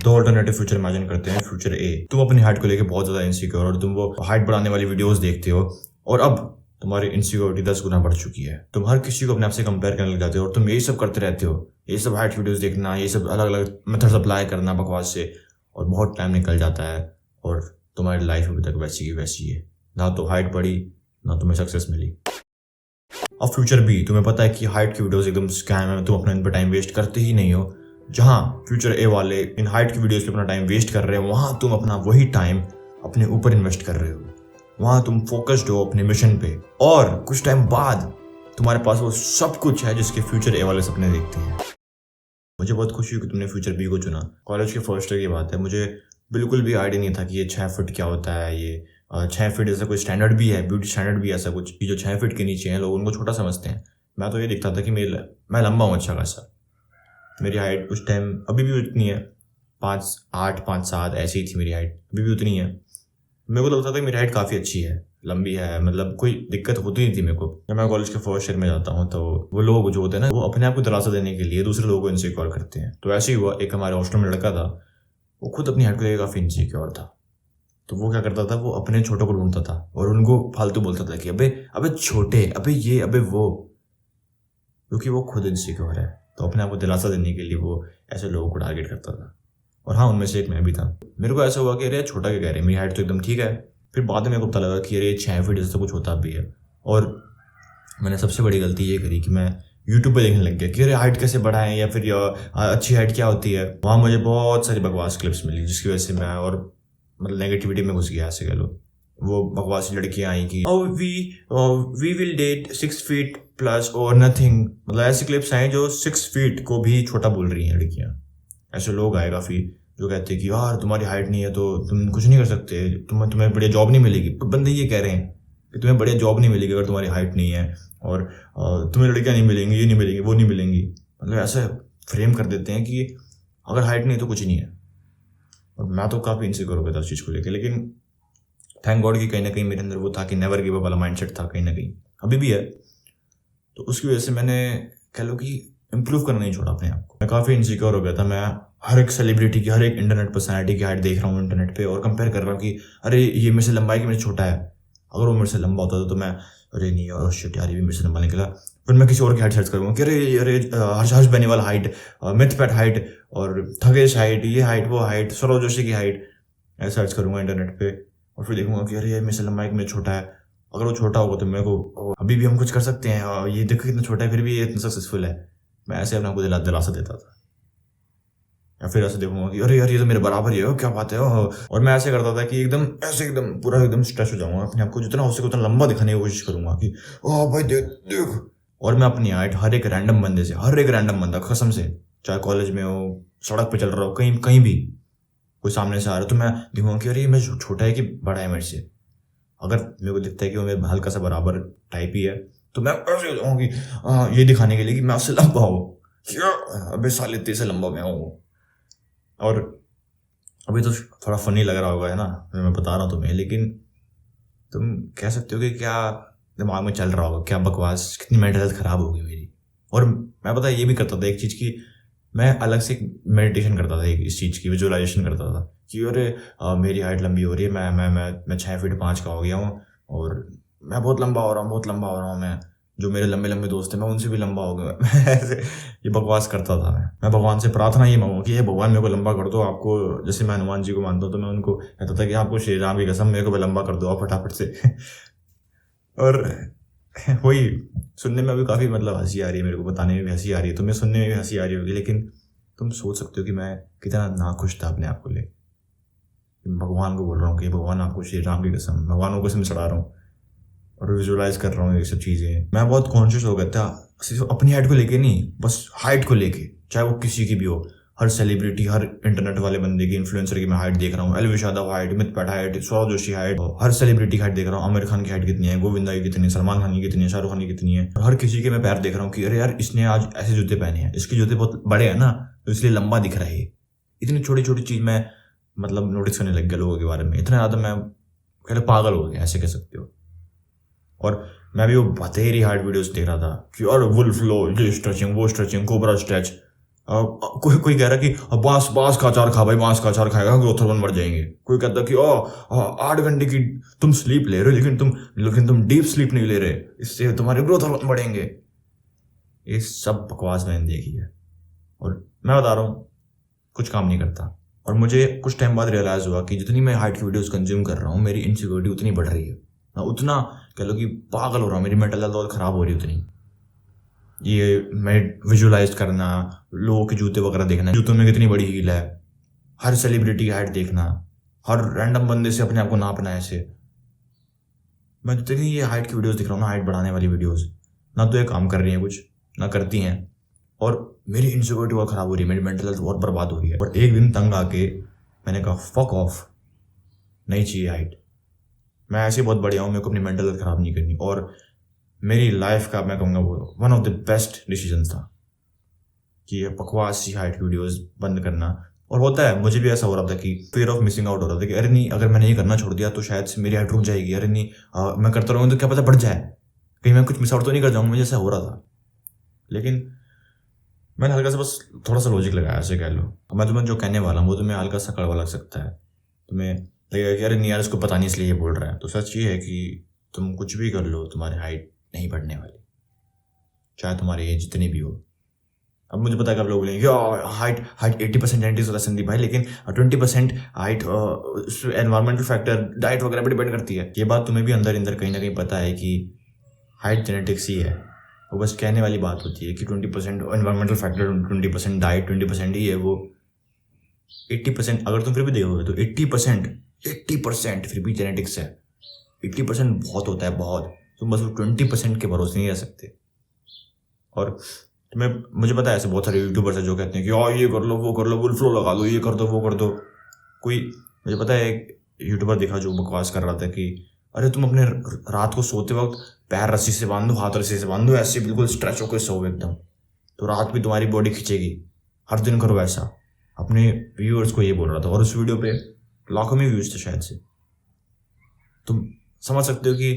दो alternative future imagine करते हैं। फ्यूचर ए, तुम अपनी हाइट को लेकर बहुत ज्यादा इनसिक्योर और तुम वो हाइट बढ़ाने वाली वीडियोस देखते हो और अब तुम्हारी इनसिक्योरिटी 10 गुना बढ़ चुकी है। तुम हर किसी को अपने आप से कंपेयर करने लग जाते हो और तुम यही सब करते रहते हो, ये सब हाइट वीडियोस देखना, ये सब अलग अलग मेथड्स अप्लाई करना बकवास से, और बहुत टाइम निकल जाता है और तुम्हारी लाइफ अभी तक वैसी की वैसी है। ना तो हाइट बढ़ी, ना तुम्हें सक्सेस मिली। अब फ्यूचर बी, तुम्हें पता है कि हाइट की वीडियोस एकदम स्कैम है, तुम अपना इन पर टाइम वेस्ट करते ही नहीं हो। जहां फ्यूचर ए वाले इन हाइट की वीडियोस पे अपना टाइम वेस्ट कर रहे हैं, वहां तुम अपना वही टाइम अपने ऊपर इन्वेस्ट कर रहे हो। वहां तुम फोकस्ड हो अपने मिशन पे और कुछ टाइम बाद तुम्हारे पास वो सब कुछ है जिसके फ्यूचर ए वाले सपने देखते हैं। मुझे बहुत खुशी हुई कि तुमने फ्यूचर बी को चुना। कॉलेज के फर्स्ट ईयर की बात है, मुझे बिल्कुल भी आइडिया नहीं था कि ये 6 फीट क्या होता है। ये 6 फीट ऐसा कोई स्टैंडर्ड भी है, ब्यूटी स्टैंडर्ड भी ऐसा कुछ कि जो 6 फीट के नीचे हैं लोग उनको छोटा समझते हैं। मैं तो ये दिखता था कि मैं लंबा हूँ अच्छा खासा। मेरी हाइट उस टाइम अभी भी उतनी है, 5'8", 5'7" ऐसी ही थी मेरी हाइट, अभी भी उतनी है। मेरे को लगता था कि मेरी हाइट काफ़ी अच्छी है, लंबी है, मतलब कोई दिक्कत होती नहीं थी मेरे को। जब मैं कॉलेज के फर्स्ट ईयर में जाता हूँ तो वो लोग जो होते हैं ना, वो अपने आप को दिलासा देने के लिए दूसरे लोगों को इनसिक्योर करते हैं। तो ऐसे ही हुआ, एक हमारे हॉस्टल में लड़का था, वो खुद अपनी हाइट को लेकर काफ़ी इनसिक्योर था। तो वो क्या करता था, वो अपने छोटों को ढूंढता था और उनको फालतू बोलता था कि अबे अबे छोटे, अबे ये, अबे वो, क्योंकि वो खुद इनसिक्योर है। तो अपने आप को दिलासा देने के लिए वो ऐसे लोगों को टारगेट करता था और हाँ, उनमें से एक मैं भी था। मेरे को ऐसा हुआ कि अरे छोटा क्या कह रहे हैं, मेरी हाइट तो एकदम ठीक है। फिर बाद में मेरे को पता लगा कि अरे 6 फीट जैसा कुछ होता भी है। और मैंने सबसे बड़ी गलती ये करी कि मैं यूट्यूब पे देखने लग गया कि अरे हाइट कैसे बढ़ाएं या फिर अच्छी हाइट क्या होती है। वहाँ मुझे बहुत सारी बकवास क्लिप्स मिली जिसकी वजह से मैं और मतलब नेगेटिविटी में घुस गया ऐसे कह लो। वो बकवास लड़कियां आई कि we will date 6 feet plus और नथिंग, मतलब ऐसी क्लिप्स आई जो 6 फीट को भी छोटा बोल रही हैं लड़कियां। ऐसे लोग आए काफ़ी जो कहते हैं कि यार तुम्हारी हाइट नहीं है तो तुम कुछ नहीं कर सकते, तुम्हें बढ़िया जॉब नहीं मिलेगी। बंदे ये कह रहे हैं कि तुम्हें बढ़िया जॉब नहीं मिलेगी अगर तुम्हारी हाइट नहीं है, और तुम्हें लड़कियां नहीं मिलेंगी, ये नहीं मिलेंगी, वो नहीं मिलेंगी। मतलब ऐसे फ्रेम कर देते हैं कि अगर हाइट नहीं है तो कुछ नहीं है। और मैं तो काफ़ी इनसिक्योर हो गया था उस चीज़ को लेकर, लेकिन थैंक गॉड कि कहीं ना कहीं मेरे अंदर वो था कि नेवर गिव अप वाला माइंडसेट था, कहीं ना कहीं अभी भी है। तो उसकी वजह से मैंने कह लो कि इम्प्रूव करना नहीं छोड़ा अपने आप को। मैं काफ़ी इनसिक्योर हो गया था। मैं हर एक सेलिब्रिटी की, हर एक इंटरनेट पर्सनैलिटी की हाइट देख रहा हूँ इंटरनेट पे और कंपेयर कर रहा हूँ कि अरे ये मेरे से लंबाई कि मेरे से छोटा है। अगर वो मेरे से लंबा होता तो मैं अरे नहीं यार शिट यार ये भी मेरे से लंबा निकला, फिर मैं किसी और की हाइट सर्च करूँगा कि अरे हर्ष बेनीवाल हाइट, मिथपैट हाइट और थगेश हाइट, ये हाइट, वो हाइट, सौरव जोशी की हाइट, ऐसा सर्च करूँगा इंटरनेट पे और फिर देखूंगा कि अरे ये मेरे से लंबाई कि मेरे छोटा है। अगर वो छोटा होगा तो मेरे को अभी भी हम कुछ कर सकते हैं, और ये देखो कितना छोटा है फिर भी ये इतना सक्सेसफुल है। मैं ऐसे अपने आपको दिलासा देता था। या फिर ऐसे देखूंगा कि अरे यार ये तो मेरे बराबर ही है, क्या बात है। और मैं ऐसे करता था कि एकदम ऐसे एकदम पूरा एकदम स्ट्रेस हो जाऊंगा, अपने आप को जितना हो सके उतना लंबा दिखाने की कोशिश करूंगा कि ओह भाई देख देख। और मैं अपनी हाइट हर एक रैंडम बंदे से, हर एक रैंडम बंदा कसम से, चाहे कॉलेज में हो, सड़क पे चल रहा हो, कहीं कहीं भी कोई सामने से आ रहा है तो मैं देखूंगा कि अरे ये मैं छोटा है कि बड़ा है मेरे से। अगर मेरे को दिखता है कि वो मेरे हल्का सा बराबर टाइप ही है तो मैं ऐसे हो जाऊंगा कि ये दिखाने के लिए कि मैं उससे लंबा हूँ, अबे साले तेरे से लंबा मैं हूँ। और अभी तो थोड़ा फनी लग रहा होगा है ना मैं बता रहा हूँ तुम्हें, लेकिन तुम कह सकते हो कि क्या दिमाग में चल रहा होगा, क्या बकवास, कितनी मेंटल हेल्थ खराब होगी मेरी। और मैं पता ये भी करता था एक चीज़ की, मैं अलग से मेडिटेशन करता था, इस चीज़ की विजुअलाइजेशन करता था कि अरे मेरी हाइट लंबी हो रही है, मैं 6 फीट 5 का हो गया हूँ और मैं बहुत लंबा हो रहा हूँ, बहुत लंबा हो रहा हूँ। मैं जो मेरे लंबे लंबे दोस्त हैं मैं उनसे भी लंबा हो गया। मैं ऐसे ये बकवास करता था। मैं भगवान से प्रार्थना ये मांगू कि ये भगवान मेरे को लंबा कर दो। आपको जैसे मैं हनुमान जी को मानता हूँ तो मैं उनको कहता था कि आपको श्री राम की कसम मेरे को भी लंबा कर दो आप फटाफट से। और वही सुनने में भी काफ़ी मतलब हंसी आ रही है, मेरे को बताने में भी हंसी आ रही है, तुम्हें सुनने में भी हंसी आ रही होगी, लेकिन तुम सोच सकते हो कि मैं कितना नाखुश था अपने आप को ले। भगवान को बोल रहा हूँ कि भगवान आपको श्री राम की कसम, भगवान को कसम चढ़ा रहा हूँ और विजुअलाइज कर रहा हूँ ये सब चीज़ें। मैं बहुत कॉन्शियस हो गया था सिर्फ अपनी हाइट को लेके नहीं, बस हाइट को लेके, चाहे वो किसी की भी हो। हर सेलिब्रिटी, हर इंटरनेट वाले बंदे की, इन्फ्लुएंसर की मैं हाइट देख रहा हूँ। LV Yadav height, Mythpat height, Saurav Joshi height, हर सेलिब्रिटी की हाइट देख रहा हूँ। आमिर खान की हाइट कितनी है, गोविंदा की कितनी है, सलमान खान की कितनी है, शाहरुख खान की कितनी है। और हर किसी के मैं पैर देख रहा हूँ कि अरे यार इसने आज ऐसे जूते पहने हैं, इसके जूते बहुत बड़े हैं ना तो इसलिए लंबा दिख रहा है। इतनी छोटी छोटी चीज़ मैं मतलब नोटिस करने लग गया लोगों के बारे में, इतना ज़्यादा मैं पहले पागल हो गया ऐसे कह सकते हो। और मैं भी वो बतेरी हार्ड वीडियोस देख रहा था कि और वुल्फ लो, ये स्ट्रेचिंग, वो स्ट्रेचिंग, कोबरा स्ट्रेच। कोई कह रहा कि बांस बांस का अचार खा भाई, बांस का अचार खाएगा ग्रोथ हार्मोन बढ़ जाएंगे। कोई कहता कि 8 घंटे की तुम स्लीप ले रहे हो लेकिन तुम डीप स्लीप नहीं ले रहे, इससे तुम्हारे ग्रोथ हार्मोन बढ़ेंगे। ये सब बकवास मैंने देखी है और मैं बता रहा हूँ कुछ काम नहीं करता। और मुझे कुछ टाइम बाद रियलाइज़ हुआ कि जितनी मैं हाइट की वीडियोस कंज्यूम कर रहा हूँ मेरी इनसिक्योरिटी उतनी बढ़ रही है, मैं उतना कह लो कि पागल हो रहा हूँ, मेरी मेंटल हेल्थ बहुत ख़राब हो रही है उतनी। ये मैं विजुअलाइज करना, लोगों के जूते वगैरह देखना, जूतों में कितनी बड़ी हील है, हर सेलिब्रिटी की हाइट देखना, हर रैंडम बंदे से अपने आप को नापना, ऐसे मैं जितनी ये हाइट की वीडियोस दिख रहा हूँ ना, हाइट बढ़ाने वाली वीडियोस, ना तो ये काम कर रही हैं कुछ, ना करती हैं, और मेरी इनसिक्योरिटी बहुत ख़राब हो रही है, मेरी मेंटल हेल्थ बहुत बर्बाद हो रही है। और एक दिन तंग आके मैंने कहा फक ऑफ, नहीं चाहिए हाइट, मैं ऐसे बहुत बढ़िया हूँ, मेरे को अपनी मेंटल हेल्थ ख़राब नहीं करनी। और मेरी लाइफ का मैं कहूँगा वो one of the best decision था कि ये बकवास सी हाइट की वीडियोस बंद करना। और होता है, मुझे भी ऐसा हो रहा था कि फियर ऑफ मिसिंग आउट हो रहा था कि अरे नहीं, अगर मैंने ये करना छोड़ दिया तो शायद से मेरी हाइट रुक जाएगी, अरे नहीं मैं करता रहूँगा तो क्या पता बढ़ जाए, कहीं मैं कुछ मिस आउट तो नहीं कर जाऊँगा, मुझे ऐसा हो रहा था। लेकिन मैंने हल्का सा बस थोड़ा सा लॉजिक लगाया, ऐसे कह लो। मैं तुम्हें जो कहने वाला हूँ वो तुम्हें हल्का सा कड़वा लग सकता है, तुम्हें लगेगा कि अरे नहीं यार इसको पता नहीं इसलिए ये बोल रहा है। तो सच ये है कि तुम कुछ भी कर लो तुम्हारी हाइट नहीं बढ़ने वाली, चाहे तुम्हारी एज जितनी भी हो। अब मुझे पता है कि आप लोग बोलेंगे हाइट 80% जेनेटिक्स होता है संदीप भाई, लेकिन 20% हाइट एनवायरमेंटल फैक्टर, डाइट वगैरह पर डिपेंड करती है। ये बात तुम्हें भी अंदर अंदर कहीं ना कहीं पता है कि हाइट जेनेटिक्स ही है, वो बस कहने वाली बात होती है कि 20% एनवायरमेंटल फैक्टर, 20% डाइट, 20% ही है, वो 80% अगर तुम फिर भी देखोगे तो 80% फिर भी जेनेटिक्स है। 80% बहुत होता है, बहुत। तुम बस वो 20% के भरोसे नहीं रह सकते। और मुझे पता है ऐसे बहुत सारे यूट्यूबर्स हैं जो कहते हैं कि ये कर लो, वो कर लो, वुल फ्लो लगा दो, ये कर दो, वो कर दो। मुझे पता है एक यूट्यूबर देखा जो बकवास कर रहा था कि अरे तुम अपने रात को सोते वक्त पैर रस्सी से बांध दो, हाथ रस्सी से बांध दो, ऐसे बिल्कुल स्ट्रेच होकर सो एकदम, तो रात भी तुम्हारी बॉडी खींचेगी, हर दिन करो ऐसा। अपने व्यूअर्स को ये बोल रहा था और उस वीडियो पे लाखों में व्यूज थे शायद से। तुम समझ सकते हो कि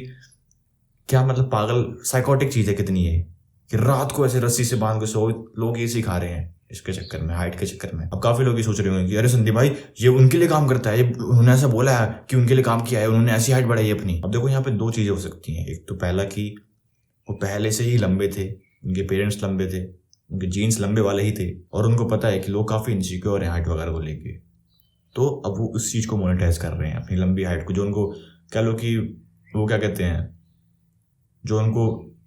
क्या मतलब पागल साइकोटिक चीज़ है कितनी है कि रात को ऐसे रस्सी से बांध के सो। लोग ये सिखा रहे हैं इसके चक्कर में, हाइट के चक्कर में। अब काफ़ी लोग ये सोच रहे होंगे कि अरे संदीप भाई ये उनके लिए काम करता है, ये उन्होंने ऐसा बोला है कि उनके लिए काम किया है, उन्होंने ऐसी हाइट बढ़ाई है अपनी। अब देखो यहाँ पे दो चीज़ें हो सकती हैं। एक तो पहला कि वो पहले से ही लंबे थे, उनके पेरेंट्स लंबे थे, उनके जीन्स लंबे वाले ही थे, और उनको पता है कि लोग काफ़ी इनसिक्योर हैं हाइट वगैरह को लेके, तो अब वो उस चीज़ को मोनेटाइज कर रहे हैं, अपनी लंबी हाइट को, जो उनको कह लो कि वो क्या कहते हैं, जो उनको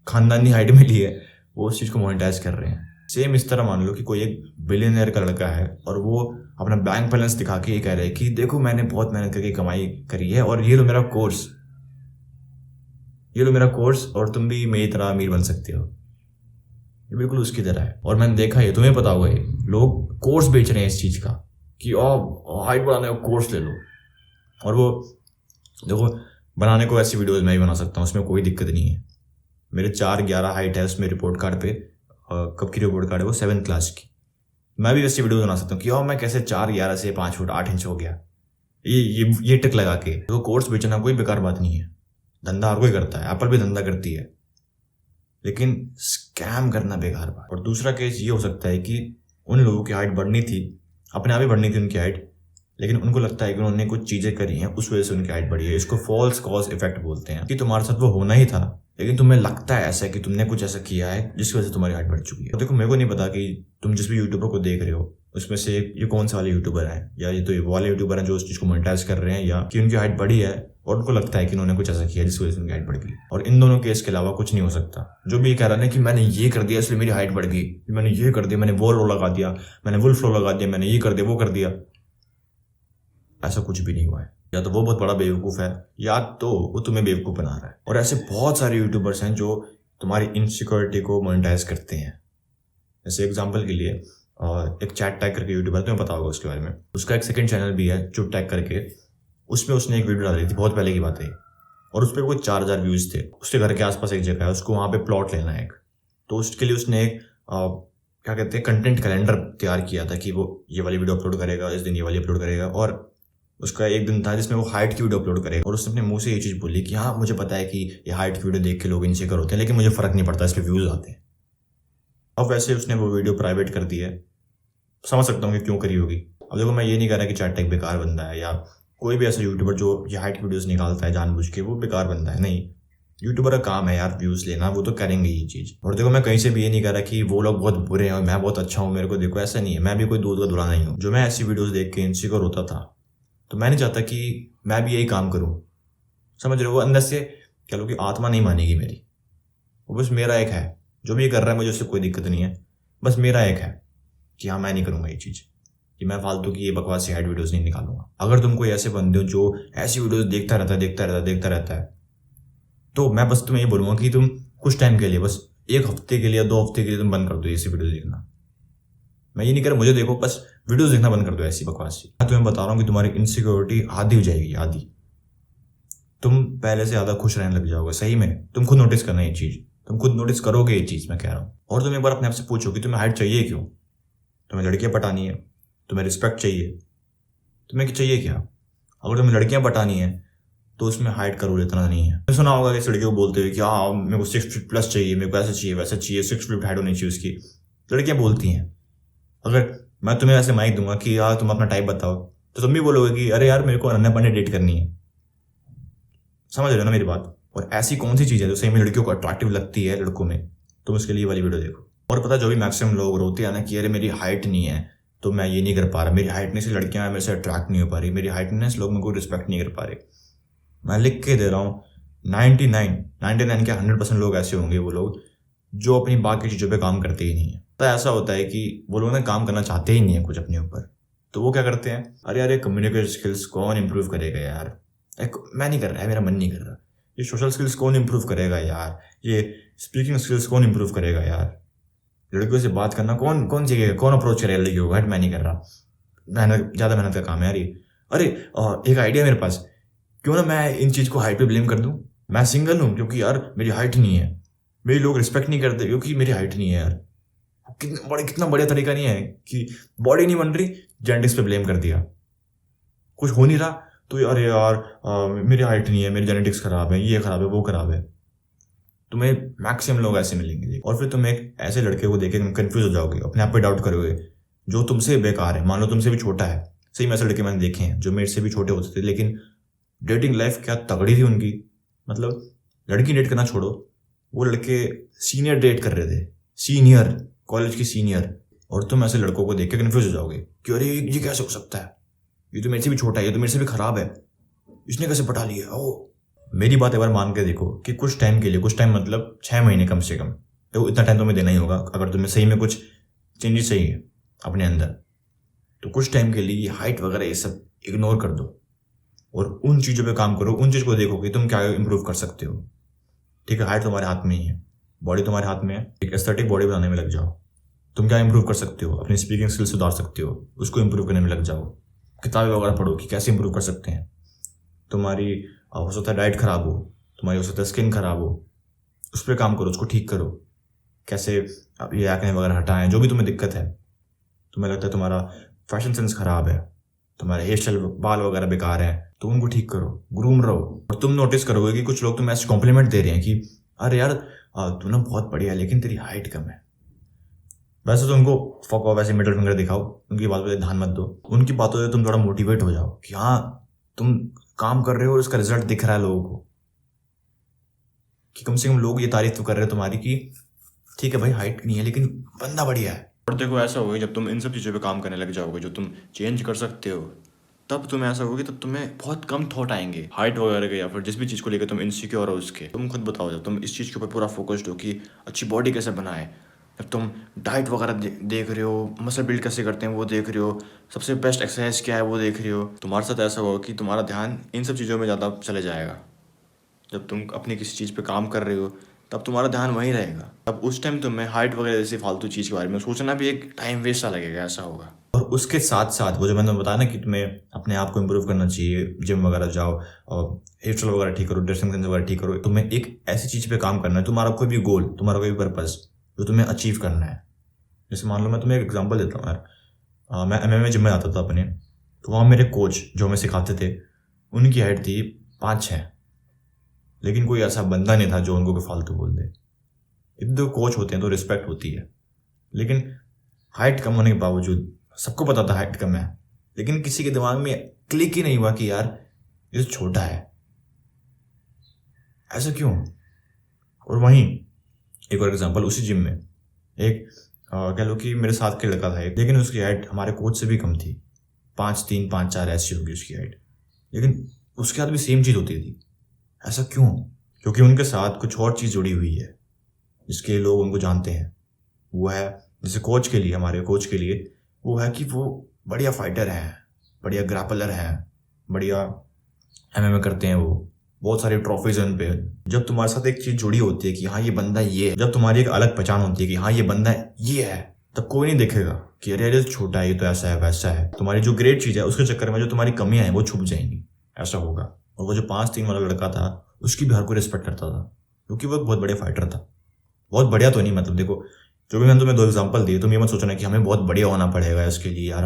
खानदानी हाइट मिली है, वो उस चीज़ को मोनेटाइज कर रहे हैं। सेम इस तरह मान लो कि कोई एक बिलियनियर का लड़का है और वो अपना बैंक बैलेंस दिखा के ये कह रहा है कि देखो मैंने बहुत मेहनत करके कमाई करी है और ये लो मेरा कोर्स, ये लो मेरा कोर्स, और तुम भी मेरी तरह अमीर बन सकते हो। ये बिल्कुल उसकी तरह है। और मैंने देखा है, तुम्हें पता होगा, ये लोग कोर्स बेच रहे हैं इस चीज़ का कि हाइट बढ़ाने का कोर्स ले लो। और वो देखो बनाने को ऐसी वीडियोज़ मैं ही बना सकता हूँ, उसमें कोई दिक्कत नहीं है। मेरे 4'11" हाइट है उसमें रिपोर्ट कार्ड पे, कब की रिपोर्ट कार्ड है वो 7th क्लास की। मैं भी वैसी वीडियो बना सकता हूँ कि मैं कैसे 4'11" से 5 फुट 8 इंच हो गया, ये टिक लगा के। तो कोर्स बेचना कोई बेकार बात नहीं है, धंधा हर कोई करता है, एप्पल भी धंधा करती है, लेकिन स्कैम करना बेकार बात। और दूसरा केस ये हो सकता है कि उन लोगों की हाइट बढ़नी थी, अपने आप ही बढ़नी थी उनकी हाइट, लेकिन उनको लगता है कि उन्होंने कुछ चीज़ें करी हैं उस वजह से उनकी हाइट बढ़ी है। इसको फॉल्स कॉज इफेक्ट बोलते हैं, कि तुम्हारे साथ वो होना ही था लेकिन तुम्हें लगता है ऐसा कि तुमने कुछ ऐसा किया है जिसकी वजह से तुम्हारी हाइट बढ़ चुकी है। तो देखो मेरे को नहीं पता कि तुम जिस भी यूट्यूबर को देख रहे हो उसमें से ये कौन सा वाले यूट्यूबर है, या ये तो ये वाले यूट्यूबर हैं जो उस चीज़ को मोनेटाइज कर रहे हैं, या कि उनकी हाइट बढ़ी है और उनको लगता है कि उन्होंने कुछ ऐसा किया जिसकी वजह से उनकी हाइट बढ़ गई। और इन दोनों केस के अलावा कुछ नहीं हो सकता। जो भी कह रहा है कि मैंने ये कर दिया इसलिए मेरी हाइट बढ़ गई, मैंने ये कर दिया, मैंने वो लगा दिया, मैंने वुल फ्लो लगा दिया, मैंने ये कर दिया, वो कर दिया, ऐसा कुछ भी नहीं हुआ है। या तो वो बहुत बड़ा बेवकूफ़ है, या तो वो तुम्हें बेवकूफ़ बना रहा है। और ऐसे बहुत सारे यूट्यूबर्स हैं जो तुम्हारी इनसिक्योरिटी को मोनेटाइज करते हैं। जैसे एग्जांपल के लिए एक चैट टैग करके यूट्यूबर, तुम्हें पता होगा उसके बारे में, उसका एक सेकंड चैनल भी है चुप टैग करके। उसमें उसने एक वीडियो डाली थी, बहुत पहले की बात है, और उस पर कोई 4000 व्यूज़ थे। उसके घर के आसपास एक जगह है, उसको वहाँ पे प्लॉट लेना है एक, तो उसके लिए उसने एक क्या कहते हैं कंटेंट कैलेंडर तैयार किया था कि वो ये वाली वीडियो अपलोड करेगा, इस दिन ये वाली अपलोड करेगा, और उसका एक दिन था जिसमें वो हाइट की वीडियो अपलोड करेगा। और उसने अपने मुंह से ये चीज़ बोली कि हाँ मुझे पता है कि ये हाइट की वीडियो देख के लोग इनसिक्योर होते हैं, लेकिन मुझे फ़र्क नहीं पड़ता, इस पर व्यूज़ आते हैं। अब वैसे उसने वो वीडियो प्राइवेट कर दी है, समझ सकता हूँ कि क्यों करी होगी। अब देखो, मैं ये नहीं कह रहा कि चैट टेक बेकार बंदा है या कोई भी ऐसा यूट्यूबर जो ये हाइट वीडियोस निकालता है जानबूझ के वो बेकार बंदा है, नहीं। यूट्यूबर का काम है यार व्यूज लेना, वो तो करेंगे ये चीज़। और देखो, मैं कहीं से भी ये नहीं कह रहा कि वो लोग बहुत बुरे हैं और मैं बहुत अच्छा हूँ, मेरे को देखो, ऐसा नहीं है। मैं भी कोई दूध का धुला नहीं हूँ। जो मैं ऐसी वीडियोस देख के इनसिक्योर होता था, तो मैं नहीं चाहता कि मैं भी यही काम करूँ। समझ रहे हो? वो अंदर से कह लो कि आत्मा नहीं मानेगी मेरी। वो बस मेरा एक है, जो भी ये कर रहा है मुझे उससे कोई दिक्कत नहीं है, बस मेरा एक है कि हाँ मैं नहीं करूँगा ये चीज़, कि मैं फालतू की ये बकवास हाइट वीडियोस नहीं निकालूंगा। अगर तुम कोई ऐसे बंदे हो जो ऐसी वीडियोस देखता रहता है, तो मैं बस तुम्हें ये बोलूँगा कि तुम कुछ टाइम के लिए, बस 1 हफ्ते के लिए या 2 हफ्ते के लिए तुम बंद कर दो ऐसी वीडियो देखना। मैं ये नहीं कह रहा मुझे देखो, बस वीडियोस देखना बंद कर दो ऐसी बकवास की। मैं तुम्हें बता रहा हूँ कि तुम्हारी इनसिक्योरिटी आधी हो जाएगी, आधी। तुम पहले से ज़्यादा खुश रहने लग जाओगे। सही में तुम खुद नोटिस करना ये चीज़, तुम खुद नोटिस करोगे ये चीज़, मैं कह रहा हूँ। और तुम एक बार अपने आप से पूछो कि तुम्हें हाइट चाहिए क्यों? तुम्हें लड़कियाँ पटानी है, तुम्हें रिस्पेक्ट चाहिए, तुम्हें चाहिए क्या? अगर तुम्हें लड़कियाँ पटानी है तो उसमें हाइट का रोल इतना नहीं है। मैंने सुना होगा कि लड़कियों को बोलते हुए कि हाँ मेरे को 6 फीट प्लस चाहिए, मेरे को ऐसा चाहिए वैसा चाहिए, 6 फीट हाइट होनी चाहिए उसकी। लड़कियाँ बोलती हैं। अगर मैं तुम्हें ऐसे माइक दूंगा कि यार तुम अपना टाइप बताओ, तो तुम भी बोलोगे कि अरे यार मेरे को अनन्या पांडे डेट करनी है। समझ रहे हो ना मेरी बात? और ऐसी कौन सी चीज़ है जो सही में लड़कियों को अट्रैक्टिव लगती है लड़कों में? तुम उसके लिए वाली वीडियो देखो। और पता, जो भी मैक्सिमम लोग रोते हैं ना कि अरे मेरी हाइट नहीं है तो मैं ये नहीं कर पा रहा, मेरी हाइट नहीं से लड़कियां मेरे से अट्रैक्ट नहीं हो पा रही, मेरी हाइट नहीं से लोग मेरे को रिस्पेक्ट नहीं कर पा रहे। मैं लिख के दे रहा हूँ 99 क्या 100% लोग ऐसे होंगे, वो लोग जो अपनी बाकी चीज़ों पे काम करते ही नहीं है। तो ऐसा होता है कि वो लोग ना काम करना चाहते ही नहीं है कुछ अपने ऊपर, तो वो क्या करते हैं, अरे यार ये कम्युनिकेशन स्किल्स कौन इंप्रूव करेगा यार, मैं नहीं कर रहा है, मेरा मन नहीं कर रहा। ये सोशल स्किल्स कौन इंप्रूव करेगा यार, ये स्पीकिंग स्किल्स कौन इंप्रूव करेगा यार, लड़कियों से बात करना कौन सीखेगा, कौन अप्रोच करेगा लड़कियों को? हट, मैं नहीं कर रहा, ज़्यादा मेहनत का काम है यार ये। अरे एक आइडिया मेरे पास, क्यों ना मैं इन चीज़ को हाइट पे ब्लेम कर दूं। मैं सिंगल हूँ क्योंकि यार मेरी हाइट नहीं है, मेरे लोग रिस्पेक्ट नहीं करते क्योंकि मेरी हाइट नहीं है यार। कितना बढ़िया तरीका नहीं है कि बॉडी नहीं बन रही, जेनेटिक्स पे ब्लेम कर दिया। कुछ हो नहीं रहा तो अरे यार मेरी हाइट नहीं है, मेरी जेनेटिक्स खराब है, ये खराब है, वो खराब है। तुम्हें मैक्सिमम लोग ऐसे मिलेंगे और फिर तुम एक ऐसे लड़के को देख के कंफ्यूज हो जाओगे, अपने आप पे डाउट करोगे, जो तुमसे बेकार है। मान लो तुमसे भी छोटा है, सही में ऐसे लड़के मैंने देखे हैं जो मेरे से भी छोटे होते थे, लेकिन डेटिंग लाइफ क्या तगड़ी थी उनकी। मतलब लड़की डेट करना छोड़ो, वो लड़के सीनियर डेट कर रहे थे, सीनियर, कॉलेज की सीनियर। और तुम ऐसे लड़कों को देख के कन्फ्यूज हो जाओगे कि अरे ये कैसे हो सकता है, ये तो मेरे से भी छोटा है, ये तो मेरे से भी खराब है, इसने कैसे पटा लिया। ओ मेरी बात एक बार मान के देखो कि कुछ टाइम के लिए, कुछ टाइम मतलब 6 महीने कम से कम, तो इतना टाइम तुम्हें देना ही होगा अगर तुम्हें सही में कुछ चेंजेस चाहिए अपने अंदर। तो कुछ टाइम के लिए ये हाइट वगैरह ये सब इग्नोर कर दो और उन चीज़ों पे काम करो, उन चीज़ को देखो कि तुम क्या इंप्रूव कर सकते हो। ठीक है, हाइट तुम्हारे हाथ में ही है, बॉडी तुम्हारे हाथ में है, एक एस्थेटिक बॉडी बनाने में लग जाओ। तुम क्या इंप्रूव कर सकते हो, अपनी स्पीकिंग स्किल सुधार सकते हो, उसको इंप्रूव करने में लग जाओ। किताबें वगैरह पढ़ो कि कैसे इंप्रूव कर सकते हैं। तुम्हारी हो सकता है डाइट खराब हो, तुम्हारी हो सकता है स्किन खराब हो, उस पर काम करो, उसको ठीक करो। कैसे ये एक्ने वगैरह हटाएं, जो भी तुम्हें दिक्कत है। तुम्हें लगता है तुम्हारा फैशन सेंस खराब है, तुम्हारे हेयर स्टाइल बाल वगैरह बेकार हैं, तो उनको ठीक करो, ग्रूम रहो। और तुम नोटिस करोगे कि कुछ लोग तुम्हें ऐसे कॉम्प्लीमेंट दे रहे हैं कि अरे यार तू ना बहुत बढ़िया है लेकिन तेरी हाइट कम है। वैसे तो उनको फक ऑफ, वैसे मिडिल फिंगर दिखाओ, उनकी बातों पर ध्यान मत दो, उनकी बातों से तुम थोड़ा मोटिवेट हो जाओ कि हाँ तुम काम कर रहे हो और उसका रिजल्ट दिख रहा है लोगों को, कि कम से कम लोग ये तारीफ तो कर रहे हैं तुम्हारी कि ठीक है भाई हाइट नहीं है लेकिन बंदा बढ़िया है। और देखो ऐसा होगा जब तुम इन सब चीज़ों पे काम करने लग जाओगे जो तुम चेंज कर सकते हो, तब तुम्हें ऐसा होगा तब तुम्हें बहुत कम थॉट आएंगे हाइट वगैरह के या फिर जिस भी चीज़ को लेकर तुम इनसिक्योर हो उसके। तुम खुद बताओ, जब तुम इस चीज़ के ऊपर पूरा फोकस्ड हो कि अच्छी बॉडी कैसे बनाए, जब तुम डाइट वगैरह देख रहे हो, मसल बिल्ड कैसे करते हैं वो देख रहे हो, सबसे बेस्ट एक्सरसाइज क्या है वो देख रहे हो, तुम्हारे साथ ऐसा होगा कि तुम्हारा ध्यान इन सब चीज़ों में ज़्यादा चले जाएगा। जब तुम अपनी किसी चीज़ पे काम कर रहे हो तब तुम्हारा ध्यान वहीं रहेगा। अब उस टाइम तुम्हें हाइट वगैरह जैसी फालतू चीज़ के बारे में सोचना भी एक टाइम वेस्ट सा लगेगा, ऐसा होगा। और उसके साथ साथ वो जो मैंने बताया ना कि तुम्हें अपने आप को इम्प्रूव करना चाहिए, जिम वगैरह जाओ और हेयर स्टाइल वगैरह ठीक करो, ड्रेसिंग सेंस वगैरह ठीक करो, तुम्हें एक ऐसी चीज़ पे काम करना है, तुम्हारा कोई भी गोल, तुम्हारा कोई भी पर्पज़ जो तुम्हें अचीव करना है। जैसे मान लो मैं तुम्हें एक एग्जाम्पल देता हूँ यार, मैं MMA जिम में आता था अपने, तो वहाँ मेरे कोच जो हमें सिखाते थे उनकी हाइट थी 5'6", लेकिन कोई ऐसा बंदा नहीं था जो उनको कोई फालतू बोल दे। इतने कोच होते हैं तो रिस्पेक्ट होती है, लेकिन हाइट कम होने के बावजूद सबको पता था हाइट कम है, लेकिन किसी के दिमाग में क्लिक ही नहीं हुआ कि यार ये तो छोटा है, ऐसा क्यों। और वहीं एक और एग्जांपल, उसी जिम में एक कह लो कि मेरे साथ का लड़का था एक, लेकिन उसकी हाइट हमारे कोच से भी कम थी, 5'3", 5'4" ऐसी होगी उसकी हाइट, लेकिन उसके साथ भी सेम चीज़ होती थी। ऐसा क्यों? क्योंकि उनके साथ कुछ और चीज़ जुड़ी हुई है जिसके लोग उनको जानते हैं। वो है जैसे कोच के लिए, हमारे कोच के लिए वो है कि वो बढ़िया फाइटर हैं, बढ़िया ग्रैपलर हैं, बढ़िया MMA करते हैं, वो बहुत सारी ट्रॉफीज हैं उन पे। जब तुम्हारे साथ एक चीज़ जुड़ी होती है कि हाँ ये बंदा ये है, जब तुम्हारी एक अलग पहचान होती है कि हाँ ये बंदा ये है, तब कोई नहीं देखेगा कि अरे अरे छोटा है, ये तो ऐसा है वैसा है। तुम्हारी जो ग्रेट चीज़ है उसके चक्कर में जो तुम्हारी कमियां हैं वो छुप जाएंगी, ऐसा होगा। और वो जो 5'3" वाला लड़का था उसकी भी हर कोई रिस्पेक्ट करता था, क्योंकि वो एक बहुत बढ़िया फाइटर था। बहुत बढ़िया तो नहीं, मतलब देखो जो भी मैंने तुम्हें 2 एग्जांपल दिए, तुम ये मत सोचना कि हमें बहुत बढ़िया होना पड़ेगा इसके लिए यार,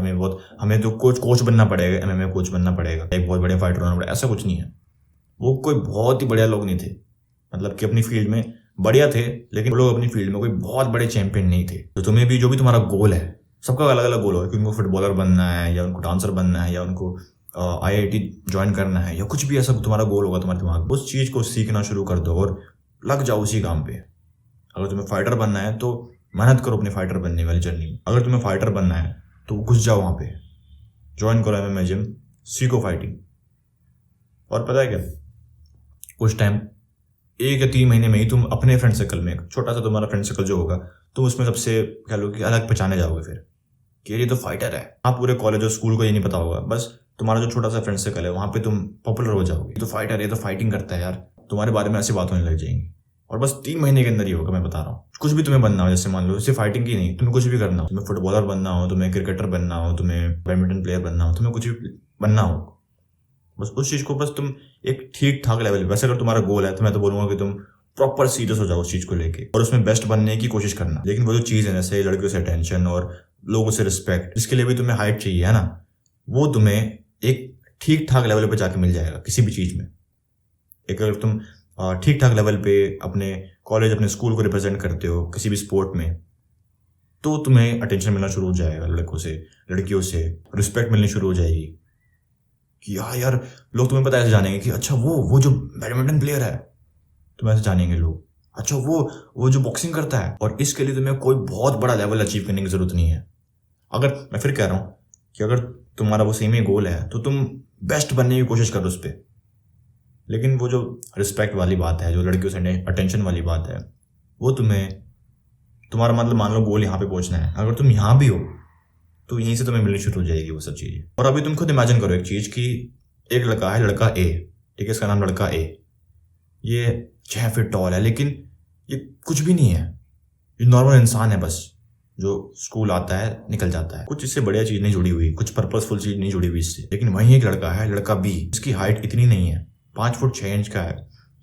हमें तो कोच बनना पड़ेगा, MMA कोच बनना पड़ेगा, एक बहुत बढ़िया फाइटर होना पड़ेगा, ऐसा कुछ नहीं है। वो कोई बहुत ही बढ़िया लोग नहीं थे, मतलब कि अपनी फील्ड में बढ़िया थे, लेकिन वो लोग अपनी फील्ड में कोई बहुत बड़े चैंपियन नहीं थे। तो तुम्हें भी जो भी तुम्हारा गोल है, सबका अलग अलग गोल हो कि उनको फुटबॉलर बनना है या उनको डांसर बनना है या उनको IIT ज्वाइन करना है या कुछ भी ऐसा तुम्हारा गोल होगा तुम्हारे दिमाग में, उस चीज़ को सीखना शुरू कर दो और लग जाओ उसी काम पे। अगर तुम्हें फाइटर बनना है तो मेहनत करो अपने फाइटर बनने वाली जर्नी में। अगर तुम्हें फाइटर बनना है तो घुस जाओ वहाँ पे, ज्वाइन करो MMA जिम, सीखो फाइटिंग। और पता है क्या, कुछ टाइम 1 या 3 महीने में ही तुम अपने फ्रेंड सर्कल में, छोटा सा तुम्हारा फ्रेंड सर्कल जो होगा, तुम उसमें सबसे कह लो कि अलग पहचाने जाओगे फिर कि ये तो फाइटर है। हाँ, पूरे कॉलेज और स्कूल को ये नहीं पता होगा, बस तुम्हारा जो छोटा सा फ्रेंड सर्कल है वहाँ पे तुम पॉपुलर हो जाओगे, ये तो फाइटर है, ये तो फाइटिंग करता है यार, तुम्हारे बारे में ऐसी बात होने लग जाएंगी। और बस 3 महीने के अंदर ही होगा, मैं बता रहा हूँ। कुछ भी तुम्हें बनना हो, जैसे मान लो सिर्फ फाइटिंग की नहीं, तुम्हें कुछ भी करना हो, तुम्हें फुटबॉलर बनना हो, तुम्हें क्रिकेटर बनना हो, तुम्हें बैडमिंटन प्लेयर बनना हो, तुम्हें कुछ भी बनना हो, बस उस चीज़ को बस तुम एक ठीक ठाक लेवल, वैसे अगर तुम्हारा गोल है तो मैं तो बोलूँगा कि तुम प्रॉपर सीरियस हो जाओ उस चीज़ को लेके और उसमें बेस्ट बनने की कोशिश करना। लेकिन वो जो चीज़ है जैसे लड़कियों से अटेंशन और लोगों से रिस्पेक्ट, इसके लिए भी तुम्हें हाइट चाहिए है ना, वो तुम्हें एक ठीक ठाक लेवल पे जाके मिल जाएगा किसी भी चीज़ में। एक अगर तुम ठीक ठाक लेवल पे अपने कॉलेज, अपने स्कूल को रिप्रेजेंट करते हो किसी भी स्पोर्ट में, तो तुम्हें अटेंशन मिलना शुरू हो जाएगा, लड़कों से, लड़कियों से रिस्पेक्ट मिलनी शुरू हो जाएगी कि हाँ यार, लोग तुम्हें पता ऐसे जानेंगे कि अच्छा वो जो बैडमिंटन प्लेयर है, तुम्हें ऐसे जानेंगे लोग, अच्छा वो जो बॉक्सिंग करता है। और इसके लिए तुम्हें कोई बहुत बड़ा लेवल अचीव करने की जरूरत नहीं है। अगर मैं फिर कह रहा हूँ कि अगर तुम्हारा वो सेम ही गोल है तो तुम बेस्ट बनने की कोशिश करो उस पर। लेकिन वो जो रिस्पेक्ट वाली बात है, जो लड़कियों से अटेंशन वाली बात है, वो तुम्हारा मतलब मान लो गोल यहाँ पे पहुँचना है, अगर तुम यहाँ भी हो तो यहीं से तुम्हें मिलनी शुरू हो जाएगी वो सब चीज़ें। और अभी तुम खुद इमेजिन करो एक चीज़ कि एक लड़का है, लड़का A, ठीक है, इसका नाम लड़का A, ये 6 फीट टॉल है, लेकिन ये कुछ भी नहीं है, ये नॉर्मल इंसान है बस, जो स्कूल आता है निकल जाता है, कुछ इससे बढ़िया चीज़ नहीं जुड़ी हुई, कुछ पर्पसफुल चीज़ नहीं जुड़ी हुई इससे। लेकिन वहीं एक लड़का है, लड़का B, इसकी हाइट इतनी नहीं है, 5 फुट 6 इंच का है,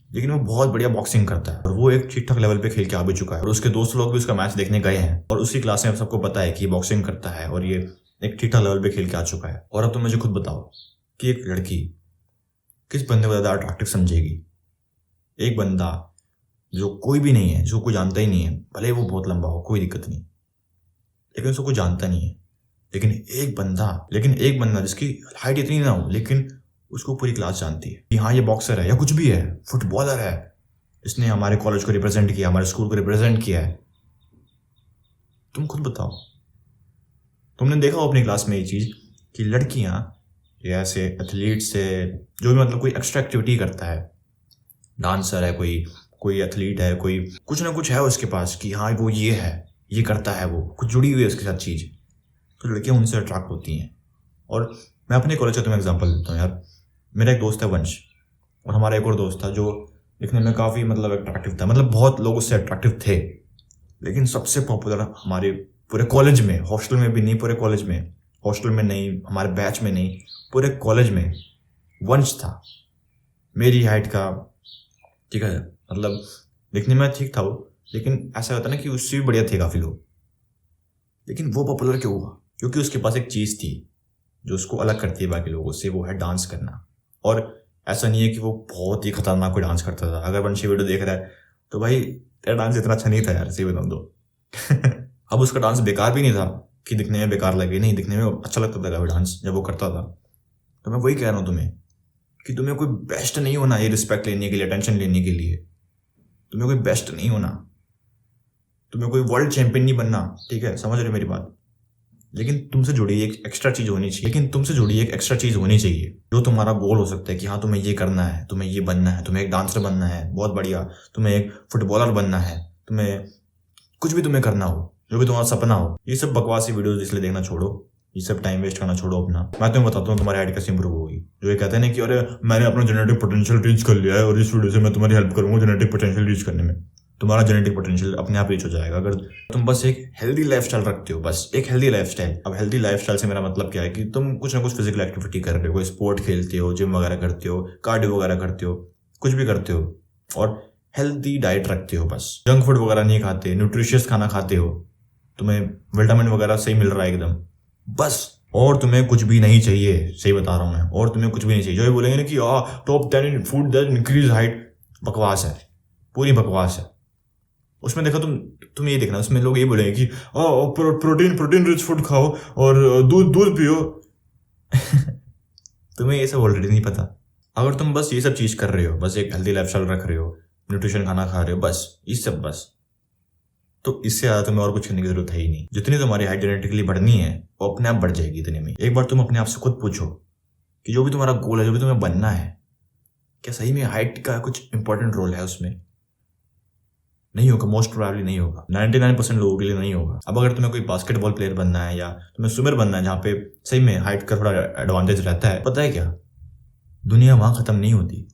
लेकिन वो बहुत बढ़िया बॉक्सिंग करता है और वो एक ठीक ठाक लेवल पे खेल के आ भी चुका है और उसके दोस्त लोग भी उसका मैच देखने गए हैं और उसी क्लास में सबको पता है कि ये बॉक्सिंग करता है और ये एक ठीक ठाक लेवल पे खेल के आ चुका है। और अब तुम मुझे खुद बताओ कि एक लड़की किस बंदे को ज़्यादा अट्रैक्टिव समझेगी? एक बंदा जो कोई भी नहीं है, जो कोई जानता ही नहीं है, भले वो बहुत लंबा हो, कोई दिक्कत नहीं, लेकिन उसको कोई जानता नहीं है, लेकिन एक बंदा जिसकी हाइट इतनी ना हो लेकिन उसको पूरी क्लास जानती है कि हाँ ये बॉक्सर है या कुछ भी है, फुटबॉलर है, इसने हमारे कॉलेज को रिप्रेजेंट किया, हमारे स्कूल को रिप्रेजेंट किया है। तुम खुद बताओ, तुमने देखा हो अपनी क्लास में ये चीज़ कि लड़कियां या ऐसे एथलीट से, जो भी मतलब कोई एक्स्ट्रा एक्टिविटी करता है, डांसर है, कोई एथलीट है, कोई कुछ ना कुछ है उसके पास कि हाँ वो ये है, ये करता है, वो कुछ जुड़ी हुई है उसके साथ चीज़, तो लड़कियां उनसे अट्रैक्ट होती हैं। और मैं अपने कॉलेज का तुम्हें एग्जांपल देता हूँ यार। मेरा एक दोस्त है वंश, और हमारा एक और दोस्त था जो दिखने में काफ़ी मतलब अट्रैक्टिव था, मतलब बहुत लोग उससे अट्रैक्टिव थे, लेकिन सबसे पॉपुलर हमारे पूरे कॉलेज में, हॉस्टल में भी नहीं, पूरे कॉलेज में, हॉस्टल में नहीं, हमारे बैच में नहीं, पूरे कॉलेज में वंश था। मेरी हाइट का, ठीक है, मतलब दिखने में ठीक था वो, लेकिन ऐसा होता ना कि उससे भी बढ़िया थे काफ़ी लोग। लेकिन वो पॉपुलर क्यों हुआ? क्योंकि उसके पास एक चीज़ थी जो उसको अलग करती है बाकी लोगों से, वो है डांस करना। और ऐसा नहीं है कि वो बहुत ही खतरनाक कोई डांस करता था। अगर वंशी वीडियो देख रहा है तो भाई तेरा डांस इतना अच्छा नहीं था यार, सही बताऊं तो अब उसका डांस बेकार भी नहीं था, कि दिखने में बेकार लगे, नहीं, दिखने में अच्छा लगता था कभी डांस जब वो करता था। तो मैं वही कह रहा हूँ तुम्हें कि तुम्हें कोई बेस्ट नहीं होना ये रिस्पेक्ट लेने के लिए, अटेंशन लेने के लिए। तुम्हें कोई बेस्ट नहीं होना, तुम्हें कोई वर्ल्ड चैंपियन नहीं बनना, ठीक है, समझ रहे मेरी बात। लेकिन तुमसे जुड़ी एक एक्स्ट्रा चीज होनी चाहिए, जो तुम्हारा गोल हो सकता है कि हाँ तुम्हें ये करना है, तुम्हें ये बनना है, तुम्हें एक डांसर बनना है, बहुत बढ़िया, तुम्हें एक फुटबॉलर बनना है, तुम्हें कुछ भी तुम्हें करना हो, जो भी तुम्हारा सपना हो। ये सब बकवासी वीडियोस इसलिए देखना छोड़ो, ये सब टाइम वेस्ट करना छोड़ो अपना। मैं तुम्हें बताता हूँ तुम्हारी हाइट कैसे इंप्रूव होगी। जो ये कहते हैं ना कि अरे मैंने अपना जेनेटिक पोटेंशियल रीच कर लिया है और इस वीडियो से मैं तुम्हारी हेल्प करूंगा जेनेटिक पोटेंशियल रीच करने में। तुम्हारा जेनेटिक पोटेंशियल अपने आप रीच हो जाएगा अगर तुम बस एक हेल्दी लाइफस्टाइल रखते हो, बस एक हेल्दी लाइफस्टाइल। अब हेल्दी लाइफस्टाइल से मेरा मतलब क्या है कि तुम कुछ ना कुछ फिजिकल एक्टिविटी कर रहे हो, कोई स्पोर्ट खेलते हो, जिम वगैरह करते हो, कार्डियो वगैरह करते हो, कुछ भी करते हो, और हेल्दी डाइट रखते हो। बस जंक फूड वगैरह नहीं खाते, न्यूट्रिशियस खाना खाते हो, तुम्हें विटामिन वगैरह सही मिल रहा है एकदम, बस। और तुम्हें कुछ भी नहीं चाहिए, सही बता रहा हूँ मैं, और तुम्हें कुछ भी नहीं चाहिए। जो ये बोलेंगे ना कि top 10 in food that increase height, बकवास है, पूरी बकवास है। उसमें देखो तुम ये देखना, उसमें लोग ये बोलेंगे कि प्रोटीन रिच फूड खाओ और दूध पियो। तुम्हें ये सब ऑलरेडी नहीं पता। अगर तुम बस ये सब चीज कर रहे हो, बस एक हेल्दी लाइफस्टाइल रख रहे हो, न्यूट्रिशन खाना खा रहे हो, बस ये सब, बस, तो इससे ज्यादा तुम्हें और कुछ करने की जरूरत है ही नहीं। जितनी तुम्हारी हाइट जेनेटिकली बढ़नी है वो अपने आप बढ़ जाएगी इतने में। एक बार तुम अपने आप से खुद पूछो कि जो भी तुम्हारा गोल है, जो भी तुम्हें बनना है, क्या सही में हाइट का कुछ इंपॉर्टेंट रोल है उसमें? नहीं होगा, मोस्ट प्रोबेबली नहीं होगा, 99% लोगों के लिए नहीं होगा। अब अगर तुम्हें कोई बास्केटबॉल प्लेयर बनना है या तुम्हें स्विमर बनना है, जहाँ पे सही में हाइट का थोड़ा एडवांटेज रहता है, पता है क्या, दुनिया वहां खत्म नहीं होती।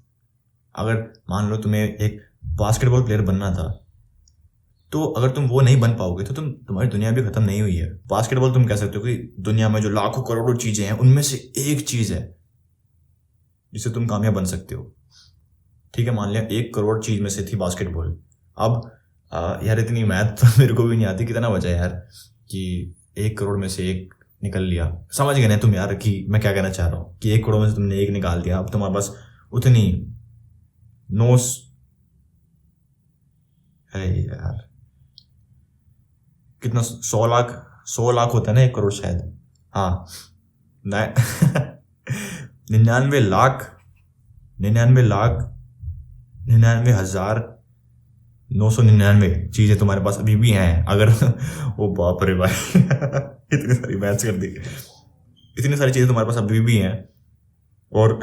अगर मान लो तुम्हें एक बास्केटबॉल प्लेयर बनना था, तो अगर तुम वो नहीं बन पाओगे तो तुम्हारी दुनिया भी खत्म नहीं हुई है। बास्केटबॉल तुम कह सकते हो कि दुनिया में जो लाखों करोड़ों चीजें हैं उनमें से एक चीज है जिससे तुम कामयाब बन सकते हो, ठीक है। मान लिया 1 करोड़ चीज में से थी बास्केटबॉल। अब यार इतनी मैथ तो मेरे को भी नहीं आती, कितना बचा यार कि 1 करोड़ में से एक निकल लिया, समझ गए ना तुम यार कि मैं क्या कहना चाह रहा हूँ, कि 1 करोड़ में से तुमने एक निकाल दिया। अब तुम्हारे पास उतनी नोस, अरे यार कितना, 100 लाख होता है ना 1 करोड़ शायद, हाँ 99,99,99,999 चीजें तुम्हारे पास अभी भी हैं। अगर ओ बाप रे भाई इतनी सारी मैथ्स कर दी, इतनी सारी चीजें तुम्हारे पास अभी भी हैं, और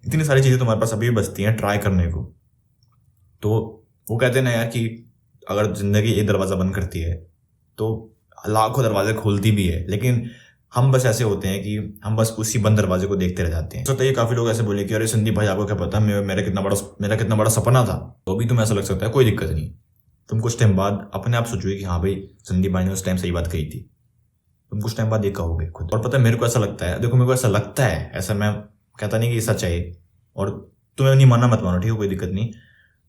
इतनी सारी चीजें तुम्हारे पास अभी भी बचती हैं ट्राई करने को। तो वो कहते हैं ना यार कि अगर जिंदगी एक दरवाजा बंद करती है तो लाखों दरवाजे खोलती भी है, लेकिन हम बस ऐसे होते हैं कि हम बस उसी बंद दरवाजे को देखते रह जाते हैं। तो ये काफी लोग ऐसे बोले कि अरे संदीप भाई आपको क्या पता मेरा कितना बड़ा सपना था। तो अभी तुम्हें ऐसा लग सकता है, कोई दिक्कत नहीं, तुम कुछ टाइम बाद अपने आप सोचोगे कि हाँ भाई संदीप भाई ने उस टाइम सही बात कही थी। तुम कुछ टाइम बाद ये कहोगे खुद। और पता है मेरे को ऐसा लगता है, देखो मेरे को ऐसा लगता है, ऐसा मैं कहता नहीं कि सच है, और तुम्हें नहीं मानना मत मानो, ठीक है, कोई दिक्कत नहीं।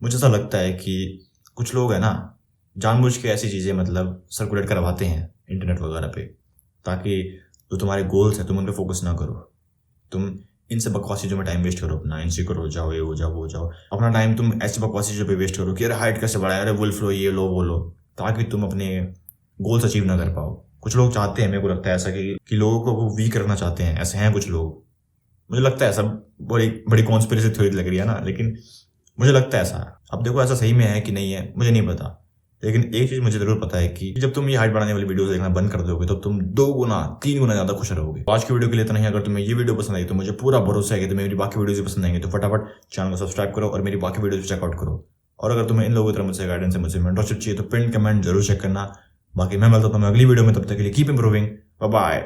मुझे ऐसा लगता है कि कुछ लोग है ना जानबूझ के ऐसी चीजें मतलब सर्कुलेट करवाते हैं इंटरनेट वगैरह पे, ताकि जो तुम्हारे गोल्स हैं तुम उन पे फोकस ना करो, तुम इन सब बकवास चीज़ों में टाइम वेस्ट करो अपना, इनसिक्योर हो जाओ, ये हो जाओ वो जाओ, अपना टाइम तुम ऐसी बकवास चीज़ों पे वेस्ट करो कि अरे हाइट कैसे बढ़ाए, अरे वुल्फ लो, ये लो वो लो, ताकि तुम अपने गोल्स अचीव ना कर पाओ। कुछ लोग चाहते हैं, मेरे को लगता है ऐसा कि लोगों को वो वीक रखना चाहते हैं, ऐसे हैं कुछ लोग, मुझे लगता है ऐसा। बड़ी बड़ी कॉन्स्पिरेसी थ्योरी लग रही है ना, लेकिन मुझे लगता है ऐसा। अब देखो ऐसा सही में है कि नहीं है मुझे नहीं पता, लेकिन एक चीज मुझे जरूर पता है कि जब तुम ये हाइट बढ़ाने वाली वीडियोस देखना बंद कर दोगे तो तुम 2 गुना 3 गुना ज्यादा खुश रहोगे। आज की वीडियो के लिए इतना ही। अगर तुम्हें ये वीडियो पसंद आई तो मुझे पूरा भरोसा है कि तुम्हें मेरी बाकी वीडियोस भी पसंद आएंगे, तो फटाफट चैनल को सब्सक्राइब करो और मेरी बाकी वीडियोस चेकआउट करो। और अगर तुम्हें इन लोगों की तरह मुझसे गाइडेंस है, मुझसे मेंटरशिप चाहिए, तो पिन कमेंट जरूर चेक करना। बाकी मैं मिलता हूं तुम्हें अगली वीडियो में, तब तक के लिए कीप इंप्रूविंग, बाय बाय।